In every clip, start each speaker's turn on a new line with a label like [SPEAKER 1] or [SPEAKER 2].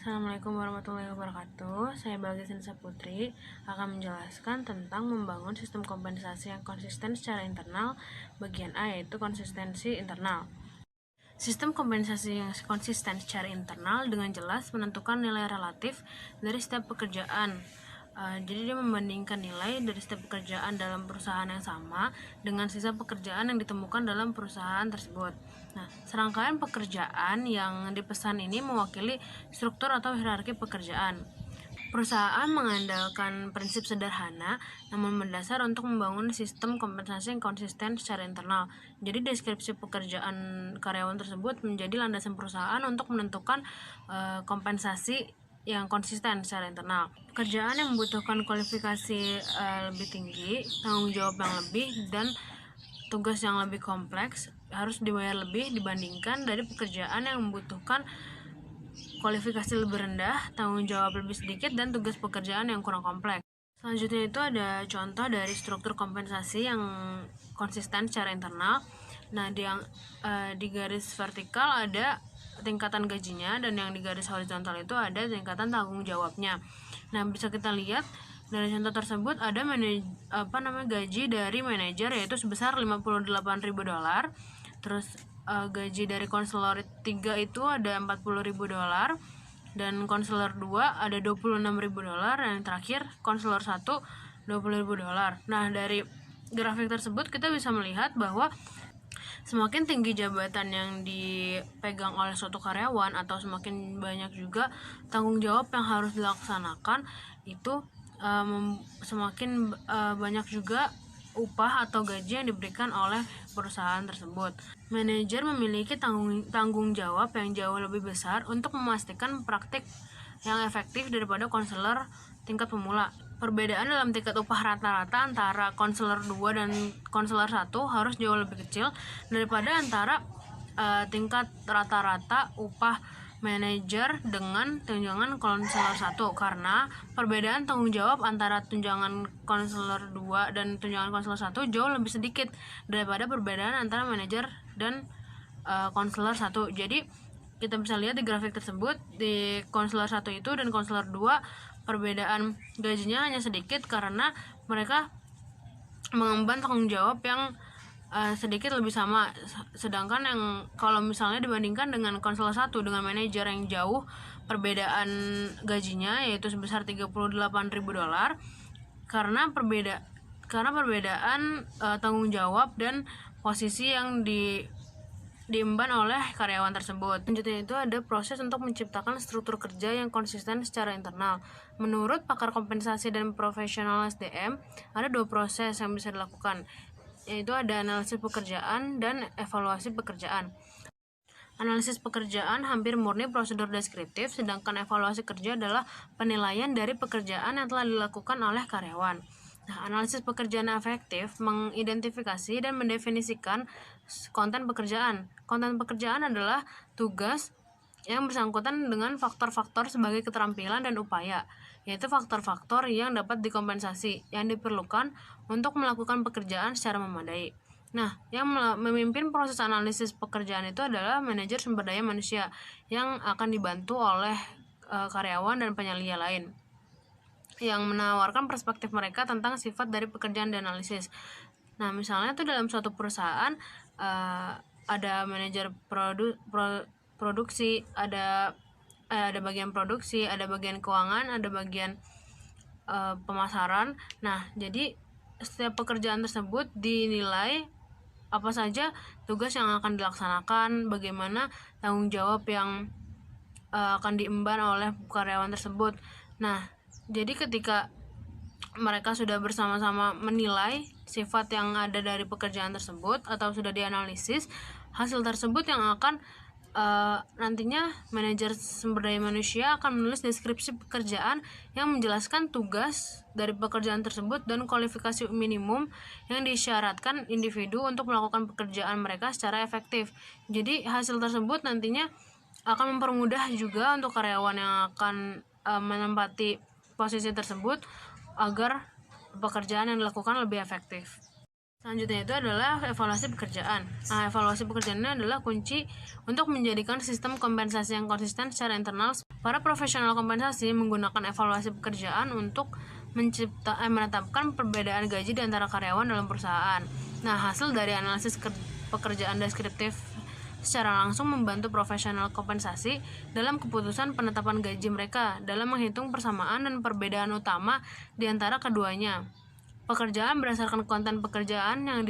[SPEAKER 1] Assalamualaikum warahmatullahi wabarakatuh. Saya Bagas Nisa Putri akan menjelaskan tentang membangun sistem kompensasi yang konsisten secara internal. Bagian A yaitu konsistensi internal. Sistem kompensasi yang konsisten secara internal dengan jelas menentukan nilai relatif dari setiap pekerjaan. Jadi dia membandingkan nilai dari setiap pekerjaan dalam perusahaan yang sama dengan sisa pekerjaan yang ditemukan dalam perusahaan tersebut. Nah, serangkaian pekerjaan yang dipesan ini mewakili struktur atau hierarki pekerjaan. Perusahaan mengandalkan prinsip sederhana namun mendasar untuk membangun sistem kompensasi yang konsisten secara internal. Jadi deskripsi pekerjaan karyawan tersebut menjadi landasan perusahaan untuk menentukan kompensasi yang konsisten secara internal. Pekerjaan yang membutuhkan kualifikasi lebih tinggi, tanggung jawab yang lebih, dan tugas yang lebih kompleks harus dibayar lebih dibandingkan dari pekerjaan yang membutuhkan kualifikasi lebih rendah, tanggung jawab lebih sedikit, dan tugas pekerjaan yang kurang kompleks. Selanjutnya itu ada contoh dari struktur kompensasi yang konsisten secara internal. Nah, di garis vertikal ada tingkatan gajinya, dan yang di garis horizontal itu ada tingkatan tanggung jawabnya. Nah, bisa kita lihat dari contoh tersebut ada gaji dari manajer yaitu sebesar $58.000. Terus gaji dari konselor 3 itu ada $40.000, dan konselor 2 ada $26.000, dan yang terakhir konselor 1 $20.000. Nah, dari grafik tersebut kita bisa melihat bahwa semakin tinggi jabatan yang dipegang oleh suatu karyawan atau semakin banyak juga tanggung jawab yang harus dilaksanakan, itu semakin banyak juga upah atau gaji yang diberikan oleh perusahaan tersebut. Manajer memiliki tanggung jawab yang jauh lebih besar untuk memastikan praktik yang efektif daripada konselor tingkat pemula. Perbedaan dalam tingkat upah rata-rata antara konselor 2 dan konselor 1 harus jauh lebih kecil daripada antara tingkat rata-rata upah manajer dengan tunjangan konselor 1, karena perbedaan tanggung jawab antara tunjangan konselor 2 dan tunjangan konselor 1 jauh lebih sedikit daripada perbedaan antara manajer dan konselor 1. Jadi kita bisa lihat di grafik tersebut, di konselor 1 itu dan konselor 2 perbedaan gajinya hanya sedikit karena mereka mengemban tanggung jawab yang sedikit lebih sama. Sedangkan yang kalau misalnya dibandingkan dengan konselor 1 dengan manajer yang jauh perbedaan gajinya yaitu sebesar $38.000 karena perbedaan tanggung jawab dan posisi yang diemban oleh karyawan tersebut. Selanjutnya itu ada proses untuk menciptakan struktur kerja yang konsisten secara internal. Menurut pakar kompensasi dan profesional SDM, ada 2 proses yang bisa dilakukan, yaitu ada analisis pekerjaan dan evaluasi pekerjaan. Analisis pekerjaan hampir murni prosedur deskriptif, sedangkan evaluasi kerja adalah penilaian dari pekerjaan yang telah dilakukan oleh karyawan. Nah, analisis pekerjaan efektif mengidentifikasi dan mendefinisikan konten pekerjaan. Konten pekerjaan adalah tugas yang bersangkutan dengan faktor-faktor sebagai keterampilan dan upaya, yaitu faktor-faktor yang dapat dikompensasi yang diperlukan untuk melakukan pekerjaan secara memadai. Nah, yang memimpin proses analisis pekerjaan itu adalah manajer sumber daya manusia yang akan dibantu oleh karyawan dan penyelia lain yang menawarkan perspektif mereka tentang sifat dari pekerjaan dianalisis. Nah, misalnya tuh dalam suatu perusahaan ada manajer produksi, ada bagian produksi, ada bagian keuangan, ada bagian pemasaran. Nah, jadi setiap pekerjaan tersebut dinilai apa saja tugas yang akan dilaksanakan, bagaimana tanggung jawab yang akan diemban oleh karyawan tersebut. Nah, jadi ketika mereka sudah bersama-sama menilai sifat yang ada dari pekerjaan tersebut atau sudah dianalisis, hasil tersebut yang akan nantinya manajer sumber daya manusia akan menulis deskripsi pekerjaan yang menjelaskan tugas dari pekerjaan tersebut dan kualifikasi minimum yang disyaratkan individu untuk melakukan pekerjaan mereka secara efektif. Jadi hasil tersebut nantinya akan mempermudah juga untuk karyawan yang akan menempati posisi tersebut agar pekerjaan yang dilakukan lebih efektif. Selanjutnya itu adalah evaluasi pekerjaan. Nah, evaluasi pekerjaan ini adalah kunci untuk menjadikan sistem kompensasi yang konsisten secara internal. Para profesional kompensasi menggunakan evaluasi pekerjaan untuk menetapkan perbedaan gaji di antara karyawan dalam perusahaan. Nah, hasil dari analisis pekerjaan deskriptif secara langsung membantu profesional kompensasi dalam keputusan penetapan gaji mereka dalam menghitung persamaan dan perbedaan utama di antara keduanya. Pekerjaan berdasarkan konten pekerjaan yang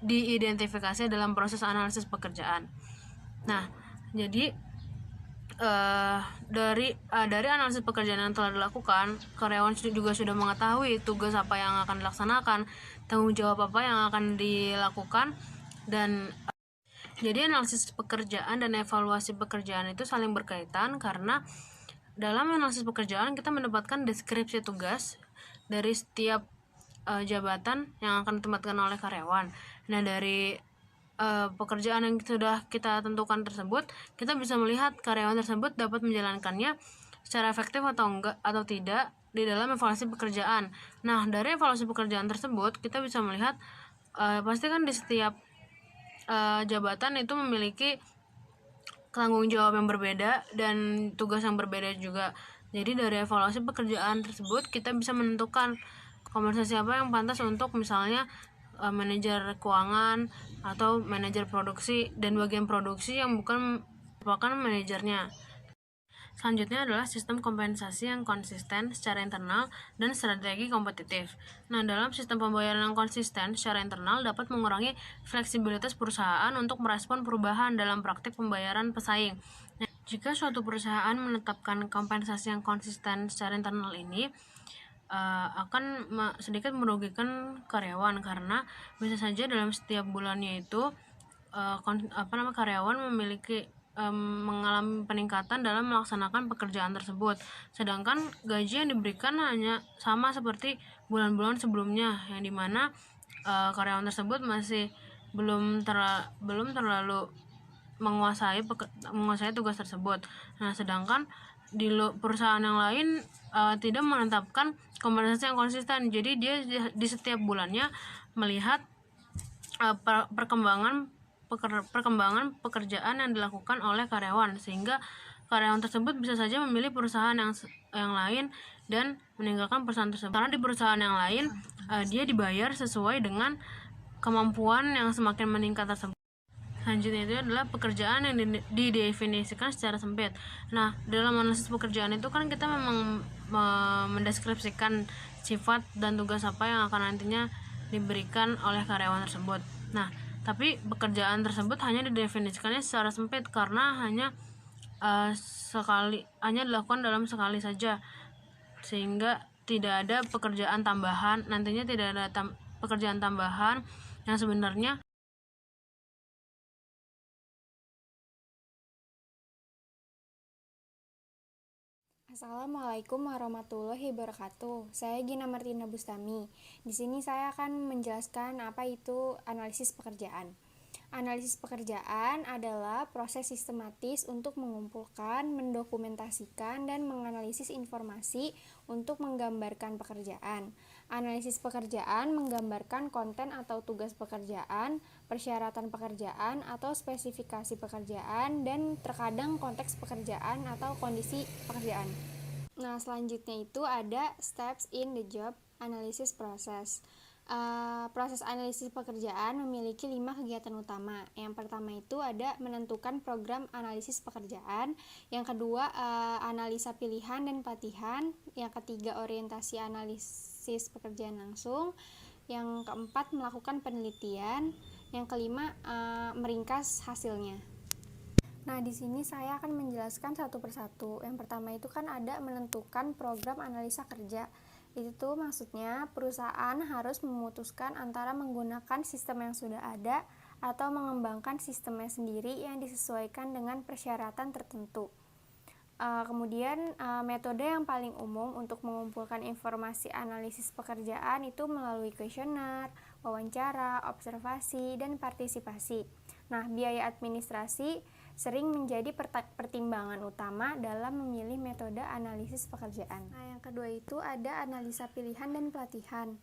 [SPEAKER 1] diidentifikasi dalam proses analisis pekerjaan. Nah, jadi dari analisis pekerjaan yang telah dilakukan, karyawan juga sudah mengetahui tugas apa yang akan dilaksanakan, tanggung jawab apa yang akan dilakukan, dan jadi analisis pekerjaan dan evaluasi pekerjaan itu saling berkaitan karena dalam analisis pekerjaan kita mendapatkan deskripsi tugas dari setiap jabatan yang akan ditempatkan oleh karyawan. Nah, dari pekerjaan yang sudah kita tentukan tersebut, kita bisa melihat karyawan tersebut dapat menjalankannya secara efektif atau tidak di dalam evaluasi pekerjaan. Nah, dari evaluasi pekerjaan tersebut kita bisa melihat pasti kan di setiap jabatan itu memiliki tanggung jawab yang berbeda dan tugas yang berbeda juga. Jadi dari evaluasi pekerjaan tersebut kita bisa menentukan kompensasi apa yang pantas untuk misalnya manajer keuangan atau manajer produksi dan bagian produksi yang bukan merupakan manajernya. Selanjutnya adalah sistem kompensasi yang konsisten secara internal dan strategi kompetitif. Nah, dalam sistem pembayaran yang konsisten secara internal dapat mengurangi fleksibilitas perusahaan untuk merespon perubahan dalam praktik pembayaran pesaing. Nah, jika suatu perusahaan menetapkan kompensasi yang konsisten secara internal ini, akan sedikit merugikan karyawan karena bisa saja dalam setiap bulannya itu karyawan memiliki mengalami peningkatan dalam melaksanakan pekerjaan tersebut, sedangkan gaji yang diberikan hanya sama seperti bulan-bulan sebelumnya, yang dimana karyawan tersebut masih belum terlalu menguasai tugas tersebut. Nah, sedangkan di perusahaan yang lain tidak menetapkan kompensasi yang konsisten, jadi dia di setiap bulannya melihat perkembangan pekerjaan yang dilakukan oleh karyawan, sehingga karyawan tersebut bisa saja memilih perusahaan yang lain dan meninggalkan perusahaan tersebut karena di perusahaan yang lain dia dibayar sesuai dengan kemampuan yang semakin meningkat tersebut. Selanjutnya itu adalah pekerjaan yang didefinisikan secara sempit. Nah, dalam analisis pekerjaan itu kan kita memang mendeskripsikan sifat dan tugas apa yang akan nantinya diberikan oleh karyawan tersebut. Nah, tapi pekerjaan tersebut hanya didefinisikannya secara sempit karena hanya dilakukan dalam sekali saja, sehingga tidak ada pekerjaan tambahan. Nantinya tidak ada pekerjaan tambahan yang sebenarnya
[SPEAKER 2] Assalamualaikum warahmatullahi wabarakatuh. Saya Gina Martina Bustami. Di sini saya akan menjelaskan apa itu analisis pekerjaan. Analisis pekerjaan adalah proses sistematis untuk mengumpulkan, mendokumentasikan, dan menganalisis informasi untuk menggambarkan pekerjaan. Analisis pekerjaan menggambarkan konten atau tugas pekerjaan, persyaratan pekerjaan atau spesifikasi pekerjaan, dan terkadang konteks pekerjaan atau kondisi pekerjaan. Nah, selanjutnya itu ada steps in the job analysis process. Proses analisis pekerjaan memiliki 5 kegiatan utama. Yang pertama itu ada menentukan program analisis pekerjaan. Yang kedua, analisa pilihan dan pelatihan. Yang ketiga, orientasi analisis pekerjaan langsung. Yang keempat, melakukan penelitian. Yang kelima, meringkas hasilnya. Nah, di sini saya akan menjelaskan satu persatu. Yang pertama itu kan ada menentukan program analisa kerja. Itu maksudnya perusahaan harus memutuskan antara menggunakan sistem yang sudah ada atau mengembangkan sistemnya sendiri yang disesuaikan dengan persyaratan tertentu. Kemudian metode yang paling umum untuk mengumpulkan informasi analisis pekerjaan itu melalui kuesioner, wawancara, observasi, dan partisipasi. Nah, biaya administrasi sering menjadi pertimbangan utama dalam memilih metode analisis pekerjaan. Nah, yang kedua itu ada analisa pilihan dan pelatihan.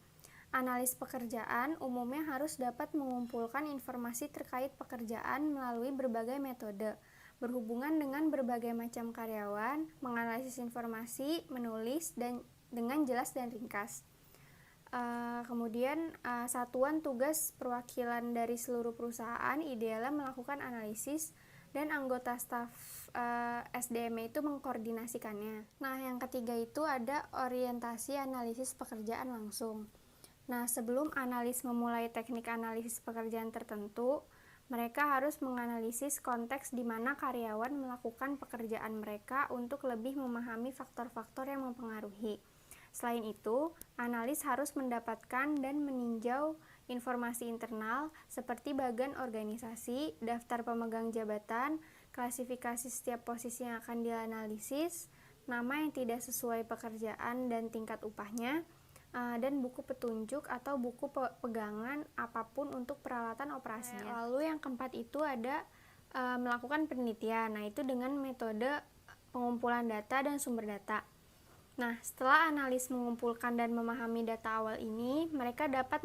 [SPEAKER 2] Analis pekerjaan umumnya harus dapat mengumpulkan informasi terkait pekerjaan melalui berbagai metode, berhubungan dengan berbagai macam karyawan, menganalisis informasi, menulis, dan dengan jelas dan ringkas. Kemudian satuan tugas perwakilan dari seluruh perusahaan idealnya melakukan analisis dan anggota staf SDM itu mengkoordinasikannya. Nah, yang ketiga itu ada orientasi analisis pekerjaan langsung. Nah, sebelum analis memulai teknik analisis pekerjaan tertentu, mereka harus menganalisis konteks di mana karyawan melakukan pekerjaan mereka untuk lebih memahami faktor-faktor yang mempengaruhi. Selain itu, analis harus mendapatkan dan meninjau informasi internal seperti bagan organisasi, daftar pemegang jabatan, klasifikasi setiap posisi yang akan dianalisis, nama yang tidak sesuai pekerjaan dan tingkat upahnya, dan buku petunjuk atau buku pegangan apapun untuk peralatan operasinya. Lalu yang keempat itu ada melakukan penelitian. Nah, itu dengan metode pengumpulan data dan sumber data. Nah, setelah analis mengumpulkan dan memahami data awal ini, mereka dapat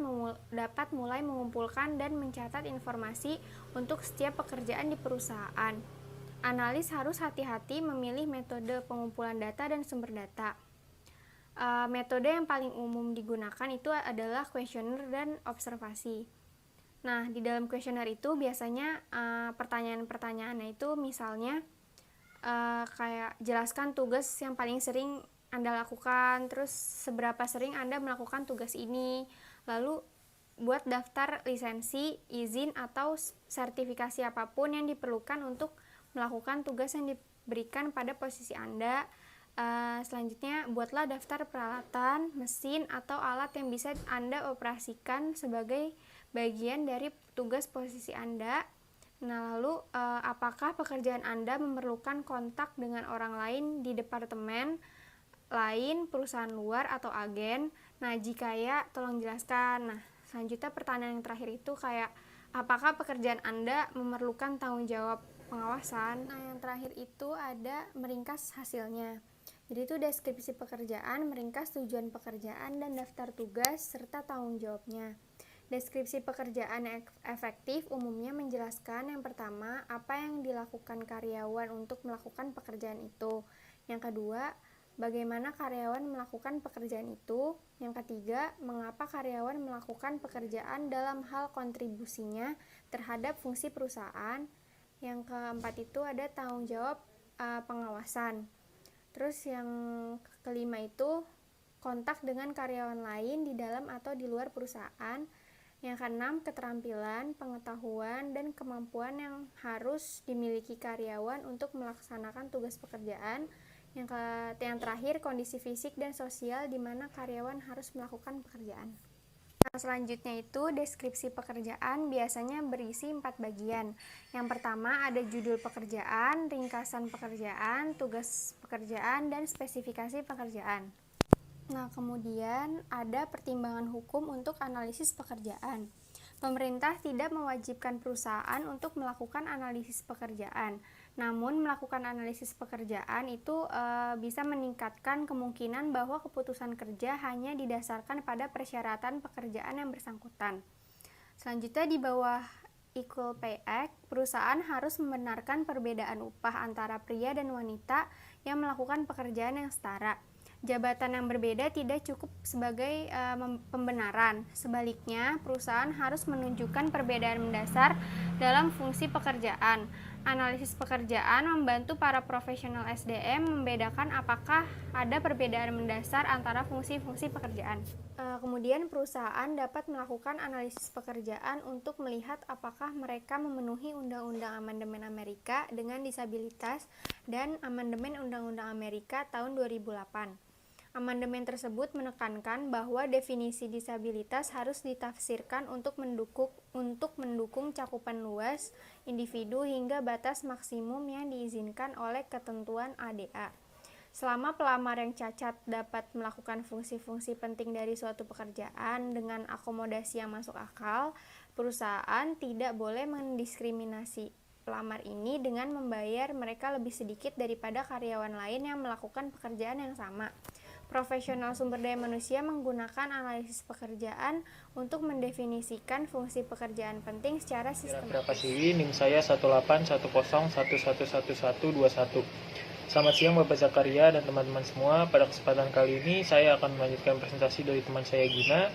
[SPEAKER 2] mulai mengumpulkan dan mencatat informasi untuk setiap pekerjaan di perusahaan. Analis harus hati-hati memilih metode pengumpulan data dan sumber data. Metode yang paling umum digunakan itu adalah kuesioner dan observasi. Nah, di dalam kuesioner itu biasanya pertanyaan-pertanyaannya itu misalnya kayak jelaskan tugas yang paling sering Anda lakukan, terus seberapa sering Anda melakukan tugas ini, lalu buat daftar lisensi, izin, atau sertifikasi apapun yang diperlukan untuk melakukan tugas yang diberikan pada posisi Anda. Selanjutnya, buatlah daftar peralatan, mesin, atau alat yang bisa Anda operasikan sebagai bagian dari tugas posisi Anda. Nah, lalu apakah pekerjaan Anda memerlukan kontak dengan orang lain di departemen lain, perusahaan luar, atau agen? Nah, jika ya, tolong jelaskan. Nah, selanjutnya pertanyaan yang terakhir itu kayak, apakah pekerjaan Anda memerlukan tanggung jawab pengawasan? Nah, yang terakhir itu ada meringkas hasilnya. Jadi itu deskripsi pekerjaan, meringkas tujuan pekerjaan, dan daftar tugas, serta tanggung jawabnya. Deskripsi pekerjaan yang efektif umumnya menjelaskan yang pertama, apa yang dilakukan karyawan untuk melakukan pekerjaan itu. Yang kedua, bagaimana karyawan melakukan pekerjaan itu. Yang ketiga, mengapa karyawan melakukan pekerjaan dalam hal kontribusinya terhadap fungsi perusahaan. Yang keempat itu ada tanggung jawab pengawasan. Terus yang kelima itu kontak dengan karyawan lain di dalam atau di luar perusahaan. Yang keenam, keterampilan, pengetahuan, dan kemampuan yang harus dimiliki karyawan untuk melaksanakan tugas pekerjaan. Yang terakhir, kondisi fisik dan sosial di mana karyawan harus melakukan pekerjaan. Nah, selanjutnya itu deskripsi pekerjaan biasanya berisi 4 bagian. Yang pertama ada judul pekerjaan, ringkasan pekerjaan, tugas pekerjaan, dan spesifikasi pekerjaan. Nah, kemudian ada pertimbangan hukum untuk analisis pekerjaan. Pemerintah tidak mewajibkan perusahaan untuk melakukan analisis pekerjaan. Namun, melakukan analisis pekerjaan itu bisa meningkatkan kemungkinan bahwa keputusan kerja hanya didasarkan pada persyaratan pekerjaan yang bersangkutan. Selanjutnya di bawah Equal Pay Act, perusahaan harus membenarkan perbedaan upah antara pria dan wanita yang melakukan pekerjaan yang setara. Jabatan yang berbeda tidak cukup sebagai pembenaran. Sebaliknya, perusahaan harus menunjukkan perbedaan mendasar dalam fungsi pekerjaan. Analisis pekerjaan membantu para profesional SDM membedakan apakah ada perbedaan mendasar antara fungsi-fungsi pekerjaan. Kemudian perusahaan dapat melakukan analisis pekerjaan untuk melihat apakah mereka memenuhi Undang-Undang Amandemen Amerika dengan disabilitas dan Amandemen Undang-Undang Amerika tahun 2008. Amandemen tersebut menekankan bahwa definisi disabilitas harus ditafsirkan untuk mendukung cakupan luas individu hingga batas maksimum yang diizinkan oleh ketentuan ADA. Selama pelamar yang cacat dapat melakukan fungsi-fungsi penting dari suatu pekerjaan dengan akomodasi yang masuk akal, perusahaan tidak boleh mendiskriminasi pelamar ini dengan membayar mereka lebih sedikit daripada karyawan lain yang melakukan pekerjaan yang sama. Profesional sumber daya manusia menggunakan analisis pekerjaan untuk mendefinisikan fungsi pekerjaan penting secara sistematis.
[SPEAKER 3] NIM saya 18101111121. Selamat siang Bapak Zakaria dan teman-teman semua. Pada kesempatan kali ini saya akan melanjutkan presentasi dari teman saya Gina.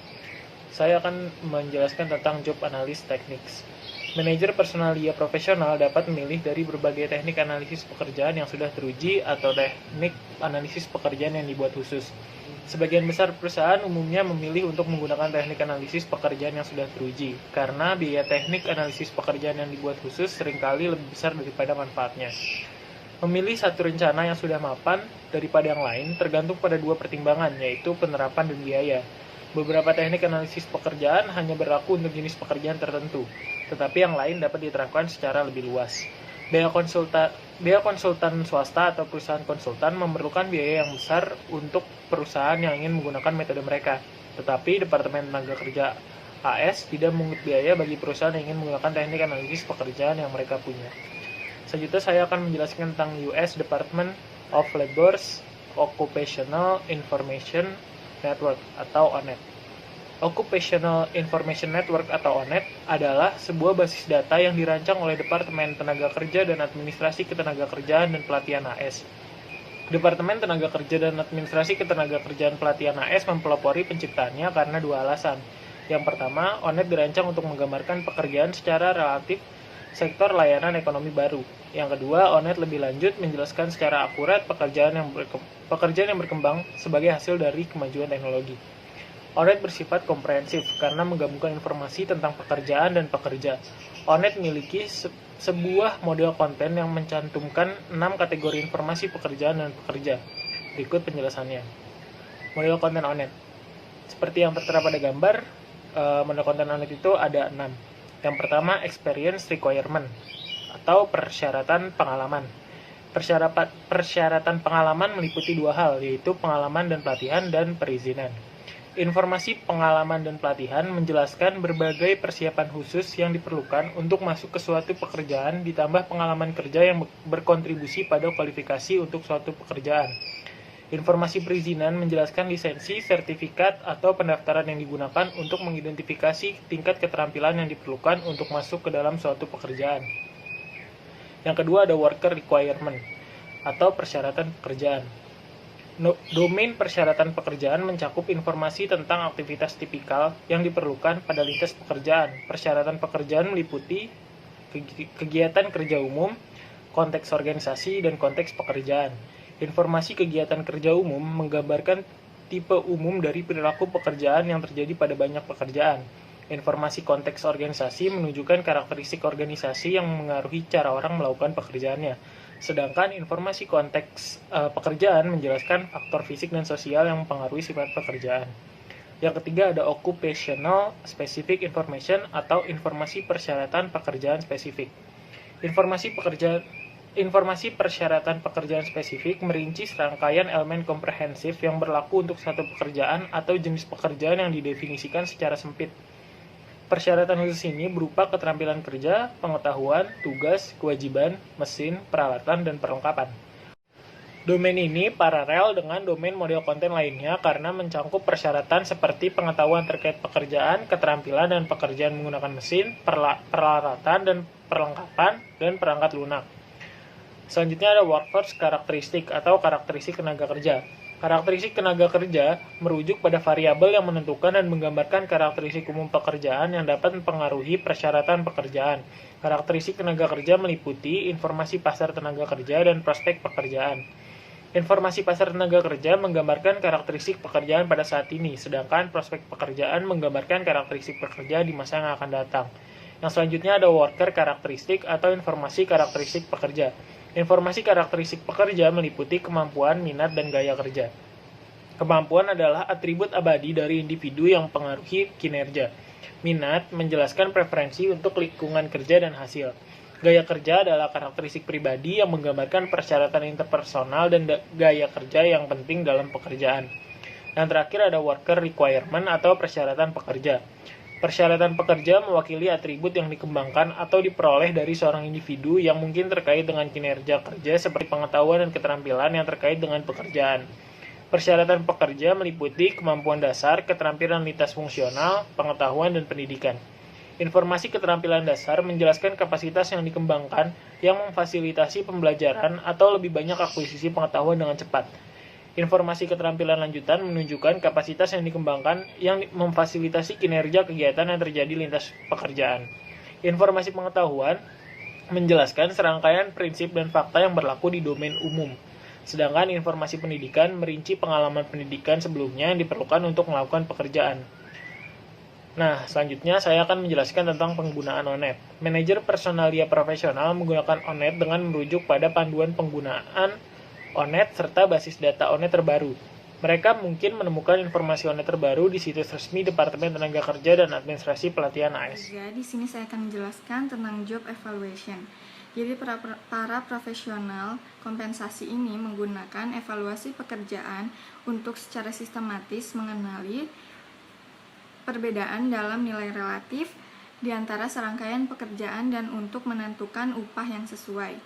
[SPEAKER 3] Saya akan menjelaskan tentang job analysis techniques. Manajer personalia profesional dapat memilih dari berbagai teknik analisis pekerjaan yang sudah teruji atau teknik analisis pekerjaan yang dibuat khusus. Sebagian besar perusahaan umumnya memilih untuk menggunakan teknik analisis pekerjaan yang sudah teruji, karena biaya teknik analisis pekerjaan yang dibuat khusus seringkali lebih besar daripada manfaatnya. Memilih satu rencana yang sudah mapan daripada yang lain tergantung pada dua pertimbangan, yaitu penerapan dan biaya. Beberapa teknik analisis pekerjaan hanya berlaku untuk jenis pekerjaan tertentu, tetapi yang lain dapat diterapkan secara lebih luas. Biaya konsultan swasta atau perusahaan konsultan memerlukan biaya yang besar untuk perusahaan yang ingin menggunakan metode mereka, tetapi Departemen Tenaga Kerja AS tidak mengungut biaya bagi perusahaan yang ingin menggunakan teknik analisis pekerjaan yang mereka punya. Selanjutnya saya akan menjelaskan tentang US Department of Labor's Occupational Information Network atau ONET. Occupational Information Network atau ONET adalah sebuah basis data yang dirancang oleh Departemen Tenaga Kerja dan Administrasi Ketenagakerjaan dan Pelatihan AS. Departemen Tenaga Kerja dan Administrasi Ketenagakerjaan Pelatihan AS mempelopori penciptaannya karena dua alasan. Yang pertama, ONET dirancang untuk menggambarkan pekerjaan secara relatif sektor layanan ekonomi baru. Yang kedua, ONET lebih lanjut menjelaskan secara akurat pekerjaan yang berkembang sebagai hasil dari kemajuan teknologi. ONET bersifat komprehensif karena menggabungkan informasi tentang pekerjaan dan pekerja. ONET memiliki sebuah model konten yang mencantumkan 6 kategori informasi pekerjaan dan pekerja. Berikut penjelasannya. Model konten ONET. Seperti yang tertera pada gambar, model konten ONET itu ada 6. Yang pertama, experience requirement atau persyaratan pengalaman. Persyaratan pengalaman meliputi dua hal, yaitu pengalaman dan pelatihan dan perizinan. Informasi pengalaman dan pelatihan menjelaskan berbagai persiapan khusus yang diperlukan untuk masuk ke suatu pekerjaan ditambah pengalaman kerja yang berkontribusi pada kualifikasi untuk suatu pekerjaan. Informasi perizinan menjelaskan lisensi, sertifikat, atau pendaftaran yang digunakan untuk mengidentifikasi tingkat keterampilan yang diperlukan untuk masuk ke dalam suatu pekerjaan. Yang kedua ada worker requirement atau persyaratan pekerjaan. Domain persyaratan pekerjaan mencakup informasi tentang aktivitas tipikal yang diperlukan pada lintas pekerjaan. Persyaratan pekerjaan meliputi kegiatan kerja umum, konteks organisasi, dan konteks pekerjaan. Informasi kegiatan kerja umum menggambarkan tipe umum dari perilaku pekerjaan yang terjadi pada banyak pekerjaan. Informasi konteks organisasi menunjukkan karakteristik organisasi yang mengaruhi cara orang melakukan pekerjaannya. Sedangkan informasi konteks pekerjaan menjelaskan faktor fisik dan sosial yang mempengaruhi sifat pekerjaan. Yang ketiga ada occupational specific information atau informasi persyaratan pekerjaan spesifik. Informasi persyaratan pekerjaan spesifik merinci serangkaian elemen komprehensif yang berlaku untuk satu pekerjaan atau jenis pekerjaan yang didefinisikan secara sempit. Persyaratan khusus ini berupa keterampilan kerja, pengetahuan, tugas, kewajiban, mesin, peralatan, dan perlengkapan. Domain ini paralel dengan domain model konten lainnya karena mencangkup persyaratan seperti pengetahuan terkait pekerjaan, keterampilan dan pekerjaan menggunakan mesin, peralatan dan perlengkapan, dan perangkat lunak. Selanjutnya ada workforce karakteristik atau karakteristik tenaga kerja. Karakteristik tenaga kerja merujuk pada variabel yang menentukan dan menggambarkan karakteristik umum pekerjaan yang dapat mempengaruhi persyaratan pekerjaan. Karakteristik tenaga kerja meliputi informasi pasar tenaga kerja dan prospek pekerjaan. Informasi pasar tenaga kerja menggambarkan karakteristik pekerjaan pada saat ini, sedangkan prospek pekerjaan menggambarkan karakteristik pekerja di masa yang akan datang. Yang selanjutnya ada worker karakteristik atau informasi karakteristik pekerja. Informasi karakteristik pekerja meliputi kemampuan, minat, dan gaya kerja. Kemampuan adalah atribut abadi dari individu yang mempengaruhi kinerja. Minat menjelaskan preferensi untuk lingkungan kerja dan hasil. Gaya kerja adalah karakteristik pribadi yang menggambarkan persyaratan interpersonal dan gaya kerja yang penting dalam pekerjaan. Yang terakhir ada worker requirement atau persyaratan pekerja. Persyaratan pekerja mewakili atribut yang dikembangkan atau diperoleh dari seorang individu yang mungkin terkait dengan kinerja kerja seperti pengetahuan dan keterampilan yang terkait dengan pekerjaan. Persyaratan pekerja meliputi kemampuan dasar, keterampilan lintas fungsional, pengetahuan, dan pendidikan. Informasi keterampilan dasar menjelaskan kapasitas yang dikembangkan yang memfasilitasi pembelajaran atau lebih banyak akuisisi pengetahuan dengan cepat. Informasi keterampilan lanjutan menunjukkan kapasitas yang dikembangkan yang memfasilitasi kinerja kegiatan yang terjadi lintas pekerjaan. Informasi pengetahuan menjelaskan serangkaian prinsip dan fakta yang berlaku di domain umum. Sedangkan informasi pendidikan merinci pengalaman pendidikan sebelumnya yang diperlukan untuk melakukan pekerjaan. Nah, selanjutnya saya akan menjelaskan tentang penggunaan ONET. Manajer personalia profesional menggunakan ONET dengan merujuk pada panduan penggunaan ONET serta basis data ONET terbaru. Mereka mungkin menemukan informasi ONET terbaru di situs resmi Departemen Tenaga Kerja dan Administrasi Pelatihan AS.
[SPEAKER 4] Di sini saya akan menjelaskan tentang job evaluation. Jadi para profesional kompensasi ini menggunakan evaluasi pekerjaan untuk secara sistematis mengenali perbedaan dalam nilai relatif di antara serangkaian pekerjaan dan untuk menentukan upah yang sesuai.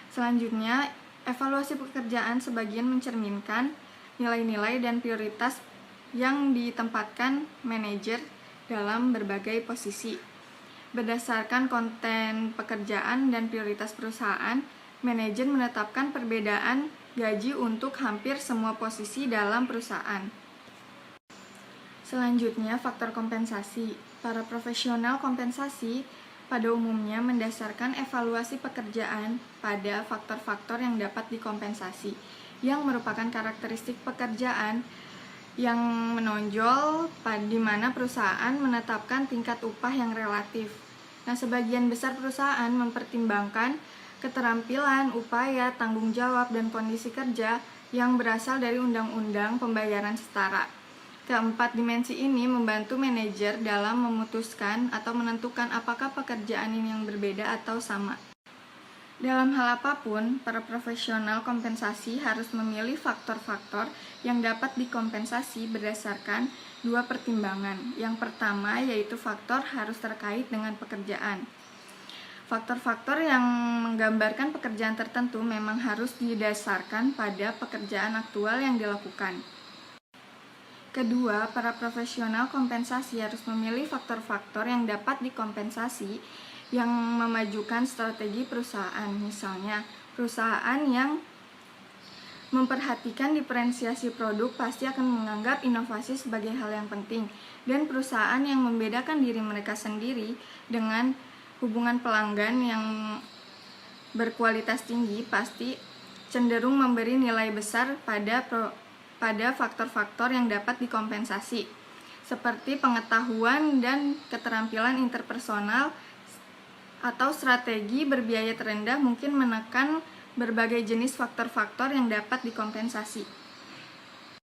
[SPEAKER 4] Selanjutnya, evaluasi pekerjaan sebagian mencerminkan nilai-nilai dan prioritas yang ditempatkan manajer dalam berbagai posisi. Berdasarkan konten pekerjaan dan prioritas perusahaan, manajer menetapkan perbedaan gaji untuk hampir semua posisi dalam perusahaan. Selanjutnya, faktor kompensasi. Para profesional kompensasi pada umumnya mendasarkan evaluasi pekerjaan pada faktor-faktor yang dapat dikompensasi, yang merupakan karakteristik pekerjaan yang menonjol di mana perusahaan menetapkan tingkat upah yang relatif. Nah, sebagian besar perusahaan mempertimbangkan keterampilan, upaya, tanggung jawab, dan kondisi kerja yang berasal dari Undang-Undang Pembayaran Setara. Keempat dimensi ini membantu manajer dalam memutuskan atau menentukan apakah pekerjaan ini yang berbeda atau sama. Dalam hal apapun, para profesional kompensasi harus memilih faktor-faktor yang dapat dikompensasi berdasarkan dua pertimbangan. Yang pertama yaitu faktor harus terkait dengan pekerjaan. Faktor-faktor yang menggambarkan pekerjaan tertentu memang harus didasarkan pada pekerjaan aktual yang dilakukan. Kedua, para profesional kompensasi harus memilih faktor-faktor yang dapat dikompensasi yang memajukan strategi perusahaan. Misalnya, perusahaan yang memperhatikan diferensiasi produk pasti akan menganggap inovasi sebagai hal yang penting, dan perusahaan yang membedakan diri mereka sendiri dengan hubungan pelanggan yang berkualitas tinggi pasti cenderung memberi nilai besar pada faktor-faktor yang dapat dikompensasi, seperti pengetahuan dan keterampilan interpersonal atau strategi berbiaya terendah mungkin menekan berbagai jenis faktor-faktor yang dapat dikompensasi.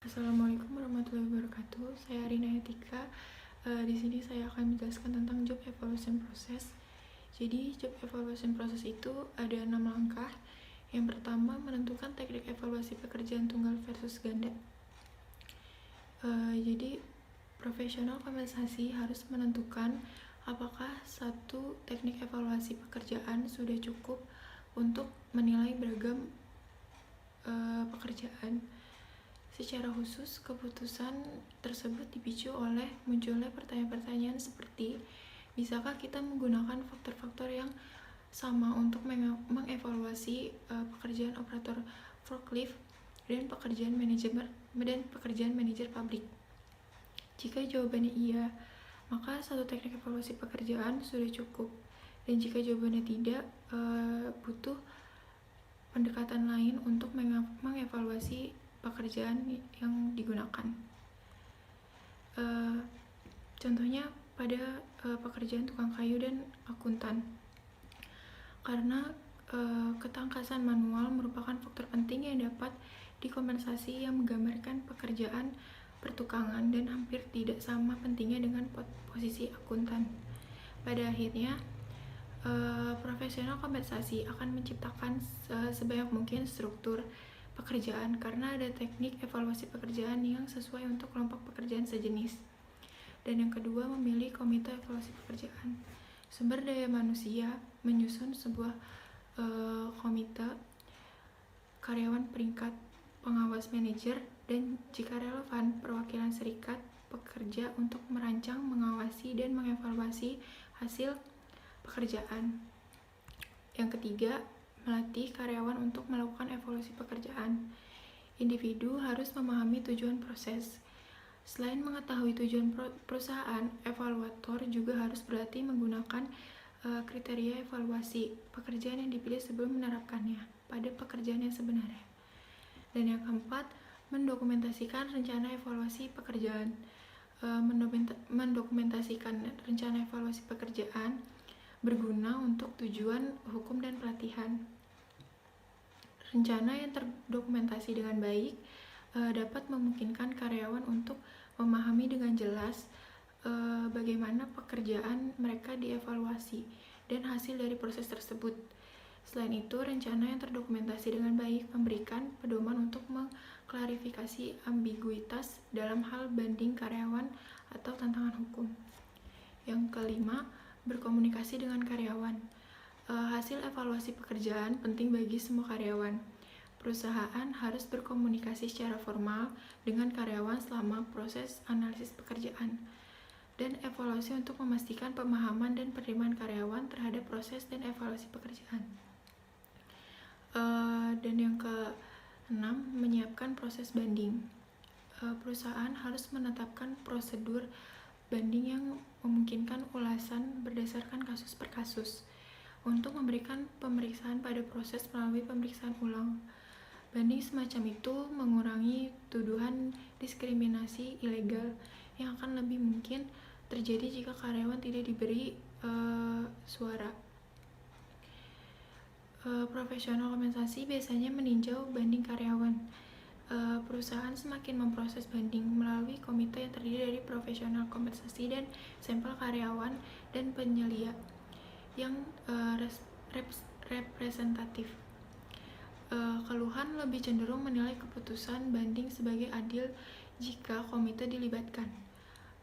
[SPEAKER 5] Assalamualaikum warahmatullahi wabarakatuh. Saya Arina Etika. Di sini saya akan menjelaskan tentang job evaluation process. Jadi job evaluation process itu ada 6 langkah. Yang pertama, menentukan teknik evaluasi pekerjaan tunggal versus ganda. Jadi profesional kompensasi harus menentukan apakah satu teknik evaluasi pekerjaan sudah cukup untuk menilai beragam pekerjaan. Secara khusus, keputusan tersebut dipicu oleh munculnya pertanyaan-pertanyaan seperti, bisakah kita menggunakan faktor-faktor yang sama untuk mengevaluasi pekerjaan operator forklift dan pekerjaan manajer pabrik? Jika jawabannya iya, maka satu teknik evaluasi pekerjaan sudah cukup. Dan jika jawabannya tidak, butuh pendekatan lain untuk mengevaluasi pekerjaan yang digunakan. Contohnya pada pekerjaan tukang kayu dan akuntan. Karena ketangkasan manual merupakan faktor penting yang dapat dikompensasi yang menggambarkan pekerjaan pertukangan dan hampir tidak sama pentingnya dengan posisi akuntan. Pada akhirnya, profesional kompensasi akan menciptakan sebanyak mungkin struktur pekerjaan karena ada teknik evaluasi pekerjaan yang sesuai untuk kelompok pekerjaan sejenis. Dan yang kedua, memilih komite evaluasi pekerjaan. Sumber daya manusia menyusun sebuah komite karyawan peringkat pengawas manajer, dan jika relevan, perwakilan serikat pekerja untuk merancang, mengawasi, dan mengevaluasi hasil pekerjaan. Yang ketiga, melatih karyawan untuk melakukan evaluasi pekerjaan. Individu harus memahami tujuan proses. Selain mengetahui tujuan perusahaan, evaluator juga harus berlatih menggunakan kriteria evaluasi pekerjaan yang dipilih sebelum menerapkannya pada pekerjaan yang sebenarnya. Dan yang keempat, mendokumentasikan rencana evaluasi pekerjaan. Mendokumentasikan rencana evaluasi pekerjaan berguna untuk tujuan hukum dan pelatihan. Rencana yang terdokumentasi dengan baik dapat memungkinkan karyawan untuk memahami dengan jelas bagaimana pekerjaan mereka dievaluasi dan hasil dari proses tersebut. Selain itu, rencana yang terdokumentasi dengan baik memberikan pedoman untuk mengklarifikasi ambiguitas dalam hal banding karyawan atau tantangan hukum. Yang kelima, berkomunikasi dengan karyawan. Hasil evaluasi pekerjaan penting bagi semua karyawan. Perusahaan harus berkomunikasi secara formal dengan karyawan selama proses analisis pekerjaan dan evaluasi untuk memastikan pemahaman dan penerimaan karyawan terhadap proses dan evaluasi pekerjaan. Dan yang keenam, menyiapkan proses banding. Perusahaan harus menetapkan prosedur banding yang memungkinkan ulasan berdasarkan kasus per kasus untuk memberikan pemeriksaan pada proses melalui pemeriksaan ulang. Banding semacam itu mengurangi tuduhan diskriminasi ilegal yang akan lebih mungkin terjadi jika karyawan tidak diberi suara. Profesional kompensasi biasanya meninjau banding karyawan. Perusahaan semakin memproses banding melalui komite yang terdiri dari profesional kompensasi dan sampel karyawan dan penyelia yang representatif. Keluhan lebih cenderung menilai keputusan banding sebagai adil jika komite dilibatkan.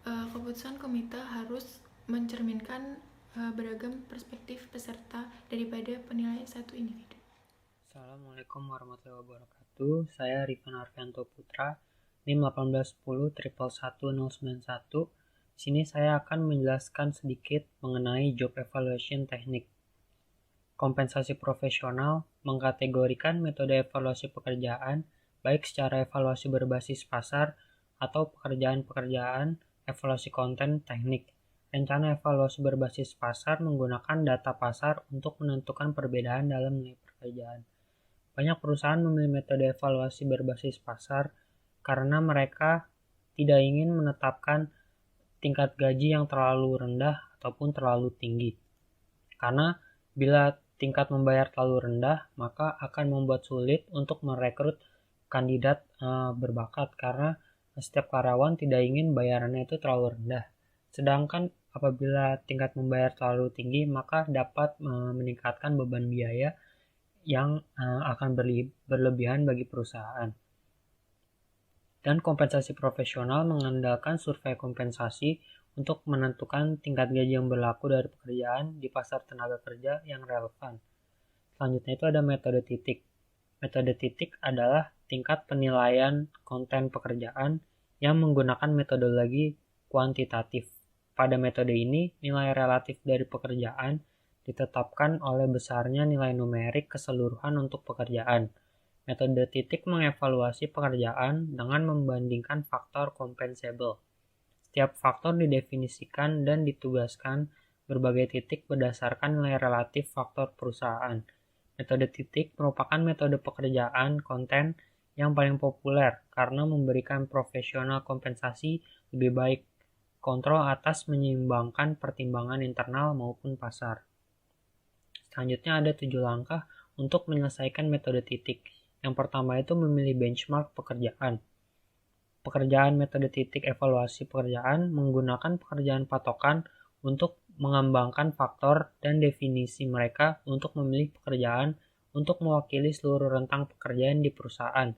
[SPEAKER 5] Keputusan komite harus mencerminkan beragam perspektif peserta daripada penilaian satu individu.
[SPEAKER 6] Assalamualaikum warahmatullahi wabarakatuh. Saya Rifan Arfianto Putra, NIM 181111091. Di sini saya akan menjelaskan sedikit mengenai job evaluation teknik. Kompensasi profesional mengkategorikan metode evaluasi pekerjaan baik secara evaluasi berbasis pasar atau pekerjaan-pekerjaan evaluasi konten teknik. Rencana evaluasi berbasis pasar menggunakan data pasar untuk menentukan perbedaan dalam nilai pekerjaan. Banyak perusahaan memilih metode evaluasi berbasis pasar karena mereka tidak ingin menetapkan tingkat gaji yang terlalu rendah ataupun terlalu tinggi. Karena bila tingkat membayar terlalu rendah, maka akan membuat sulit untuk merekrut kandidat berbakat karena setiap karyawan tidak ingin bayarannya itu terlalu rendah. Sedangkan apabila tingkat membayar terlalu tinggi, maka dapat meningkatkan beban biaya yang akan berlebihan bagi perusahaan. Dan kompensasi profesional mengandalkan survei kompensasi untuk menentukan tingkat gaji yang berlaku dari pekerjaan di pasar tenaga kerja yang relevan. Selanjutnya itu ada metode titik. Metode titik adalah tingkat penilaian konten pekerjaan yang menggunakan metodologi kuantitatif. Pada metode ini, nilai relatif dari pekerjaan ditetapkan oleh besarnya nilai numerik keseluruhan untuk pekerjaan. Metode titik mengevaluasi pekerjaan dengan membandingkan faktor compensable. Setiap faktor didefinisikan dan ditugaskan berbagai titik berdasarkan nilai relatif faktor perusahaan. Metode titik merupakan metode pekerjaan konten yang paling populer karena memberikan profesional kompensasi lebih baik, kontrol atas menyeimbangkan pertimbangan internal maupun pasar. Selanjutnya ada 7 langkah untuk menyelesaikan metode titik. Yang pertama itu memilih benchmark pekerjaan. Pekerjaan metode titik evaluasi pekerjaan menggunakan pekerjaan patokan untuk mengembangkan faktor dan definisi mereka untuk memilih pekerjaan untuk mewakili seluruh rentang pekerjaan di perusahaan.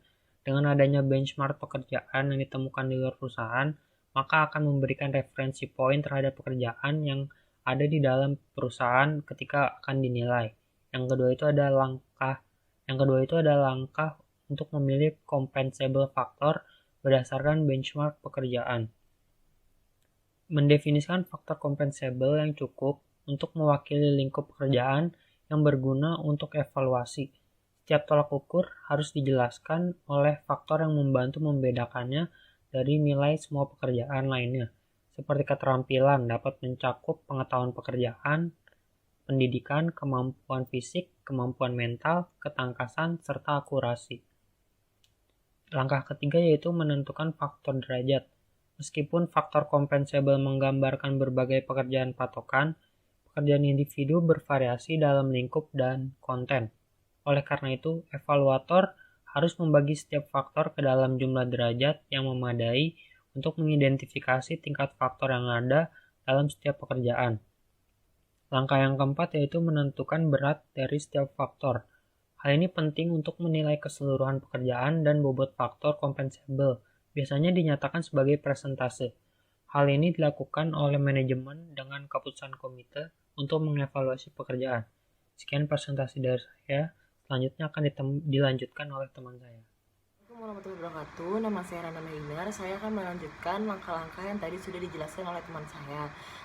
[SPEAKER 6] Dengan adanya benchmark pekerjaan yang ditemukan di luar perusahaan, maka akan memberikan referensi poin terhadap pekerjaan yang ada di dalam perusahaan ketika akan dinilai. Yang kedua itu ada langkah untuk memilih compensable factor berdasarkan benchmark pekerjaan. Mendefinisikan faktor compensable yang cukup untuk mewakili lingkup pekerjaan yang berguna untuk evaluasi. Setiap tolak ukur harus dijelaskan oleh faktor yang membantu membedakannya dari nilai semua pekerjaan lainnya, seperti keterampilan dapat mencakup pengetahuan pekerjaan, pendidikan, kemampuan fisik, kemampuan mental, ketangkasan, serta akurasi. Langkah ketiga yaitu menentukan faktor derajat. Meskipun faktor compensable menggambarkan berbagai pekerjaan patokan, pekerjaan individu bervariasi dalam lingkup dan konten. Oleh karena itu, evaluator harus membagi setiap faktor ke dalam jumlah derajat yang memadai untuk mengidentifikasi tingkat faktor yang ada dalam setiap pekerjaan. Langkah yang keempat yaitu menentukan berat dari setiap faktor. Hal ini penting untuk menilai keseluruhan pekerjaan dan bobot faktor compensable biasanya dinyatakan sebagai persentase. Hal ini dilakukan oleh manajemen dengan keputusan komite untuk mengevaluasi pekerjaan. Sekian presentasi dari saya, selanjutnya akan dilanjutkan oleh teman saya.
[SPEAKER 7] Assalamualaikum warahmatullahi wabarakatuh. Nama saya Rana Mahinar. Saya akan melanjutkan langkah-langkah yang tadi sudah dijelaskan oleh teman saya.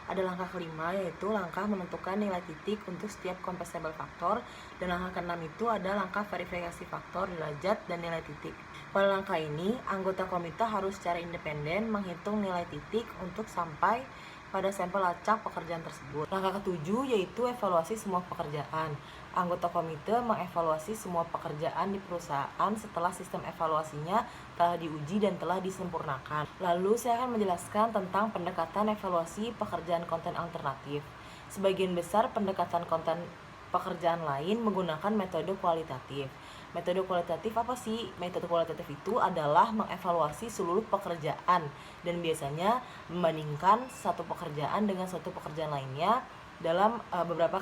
[SPEAKER 7] Ada langkah kelima yaitu langkah menentukan nilai titik untuk setiap compensable faktor, dan langkah keenam itu ada langkah verifikasi faktor, derajat, dan nilai titik. Pada langkah ini, anggota komite harus secara independen menghitung nilai titik untuk sampai pada sampel acak pekerjaan tersebut. Langkah ketujuh yaitu evaluasi semua pekerjaan. Anggota komite mengevaluasi semua pekerjaan di perusahaan setelah sistem evaluasinya telah diuji dan telah disempurnakan. Lalu saya akan menjelaskan tentang pendekatan evaluasi pekerjaan konten alternatif. Sebagian besar pendekatan konten pekerjaan lain menggunakan metode kualitatif. Metode kualitatif apa sih? Metode kualitatif itu adalah mengevaluasi seluruh pekerjaan dan biasanya membandingkan satu pekerjaan dengan suatu pekerjaan lainnya dalam beberapa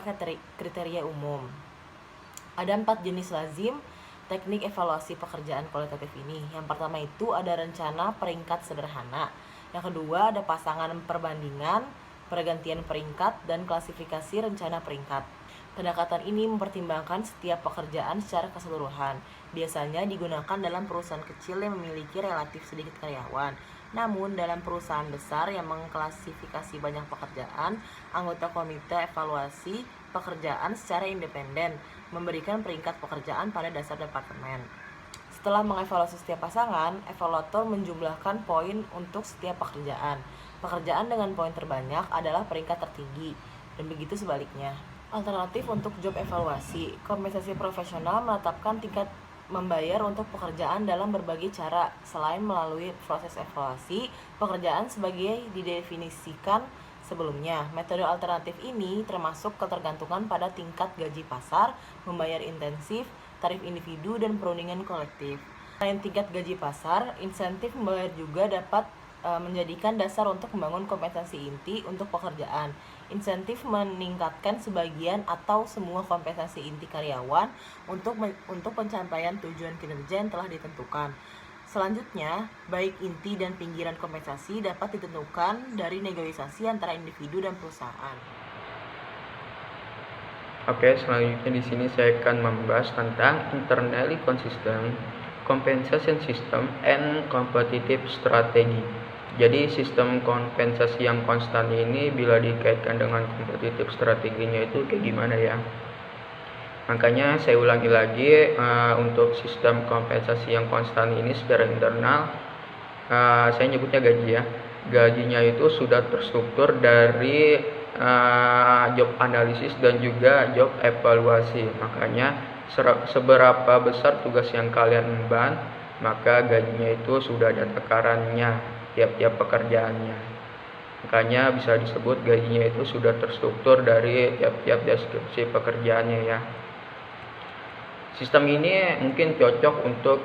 [SPEAKER 7] kriteria umum. Ada 4 jenis lazim teknik evaluasi pekerjaan kualitatif ini. Yang pertama itu ada rencana peringkat sederhana. Yang kedua ada pasangan perbandingan, pergantian peringkat, dan klasifikasi rencana peringkat. Pendekatan ini mempertimbangkan setiap pekerjaan secara keseluruhan. Biasanya digunakan dalam perusahaan kecil yang memiliki relatif sedikit karyawan. Namun dalam perusahaan besar yang mengklasifikasi banyak pekerjaan, anggota komite evaluasi pekerjaan secara independen memberikan peringkat pekerjaan pada dasar departemen. Setelah mengevaluasi setiap pasangan, evaluator menjumlahkan poin untuk setiap pekerjaan. Pekerjaan dengan poin terbanyak adalah peringkat tertinggi, dan begitu sebaliknya. Alternatif untuk job evaluasi, kompensasi profesional menetapkan tingkat membayar untuk pekerjaan dalam berbagai cara. Selain melalui proses evaluasi pekerjaan sebagai didefinisikan sebelumnya, metode alternatif ini termasuk ketergantungan pada tingkat gaji pasar, membayar intensif, tarif individu, dan perundingan kolektif. Selain tingkat gaji pasar, insentif membayar juga dapat menjadikan dasar untuk membangun kompensasi inti untuk pekerjaan. Insentif meningkatkan sebagian atau semua kompensasi inti karyawan untuk pencapaian tujuan kinerja yang telah ditentukan. Selanjutnya, baik inti dan pinggiran kompensasi dapat ditentukan dari negosiasi antara individu dan perusahaan.
[SPEAKER 8] Oke, selanjutnya di sini saya akan membahas tentang internally consistent compensation system and competitive strategy. Jadi sistem kompensasi yang konstan ini bila dikaitkan dengan kompetitif strateginya itu kayak gimana ya? Makanya saya ulangi lagi, untuk sistem kompensasi yang konstan ini secara internal, saya nyebutnya gaji ya. Gajinya itu sudah terstruktur dari job analisis dan juga job evaluasi. Makanya seberapa besar tugas yang kalian emban, maka gajinya itu sudah ada takarannya tiap-tiap pekerjaannya. Makanya bisa disebut gajinya itu sudah terstruktur dari tiap-tiap deskripsi pekerjaannya ya. Sistem ini mungkin cocok untuk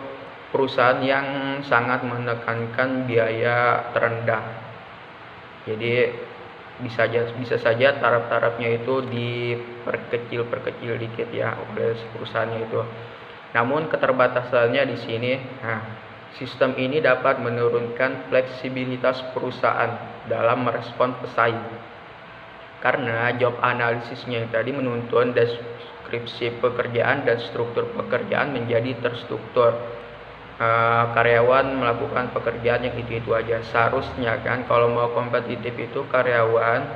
[SPEAKER 8] perusahaan yang sangat menekankan biaya terendah. Jadi bisa saja taraf-tarafnya itu diperkecil dikit ya oleh perusahaannya itu. Namun keterbatasannya di sini, sistem ini dapat menurunkan fleksibilitas perusahaan dalam merespon pesaing. Karena job analisisnya yang tadi menuntun deskripsi pekerjaan dan struktur pekerjaan menjadi terstruktur. karyawan melakukan pekerjaan yang itu aja. Seharusnya kan kalau mau kompetitif itu karyawan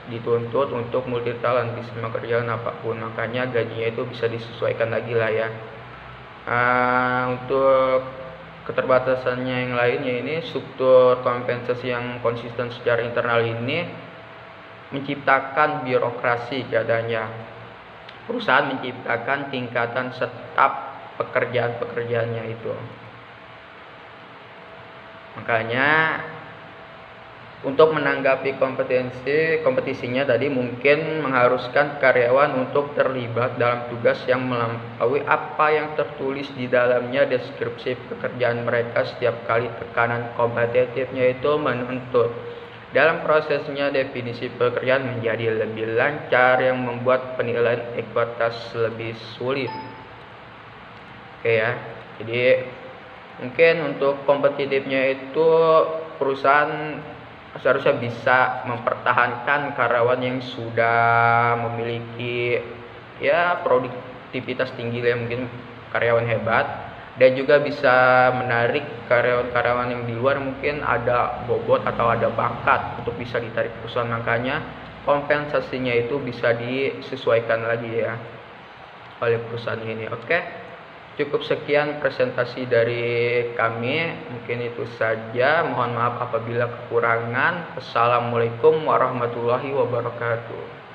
[SPEAKER 8] dituntut untuk multi talent, bisa mengerjakan apapun, makanya gajinya itu bisa disesuaikan lagi lah ya. Untuk keterbatasannya yang lainnya ini, struktur kompensasi yang konsisten secara internal ini menciptakan birokrasi keadaannya. Perusahaan menciptakan tingkatan staf pekerjaan-pekerjaannya itu. Makanya untuk menanggapi kompetisinya tadi mungkin mengharuskan karyawan untuk terlibat dalam tugas yang melampaui apa yang tertulis di dalamnya deskripsi pekerjaan mereka setiap kali tekanan kompetitifnya itu menuntut. Dalam prosesnya definisi pekerjaan menjadi lebih lancar yang membuat penilaian ekuitas lebih sulit. Oke ya, jadi mungkin untuk kompetitifnya itu perusahaan seharusnya bisa mempertahankan karyawan yang sudah memiliki ya produktivitas tinggi ya, mungkin karyawan hebat, dan juga bisa menarik karyawan-karyawan yang di luar mungkin ada bobot atau ada bakat untuk bisa ditarik perusahaan. Makanya kompensasinya itu bisa disesuaikan lagi ya oleh perusahaan ini. Oke. Cukup sekian presentasi dari kami, mungkin itu saja. Mohon maaf apabila kekurangan. Assalamualaikum warahmatullahi wabarakatuh.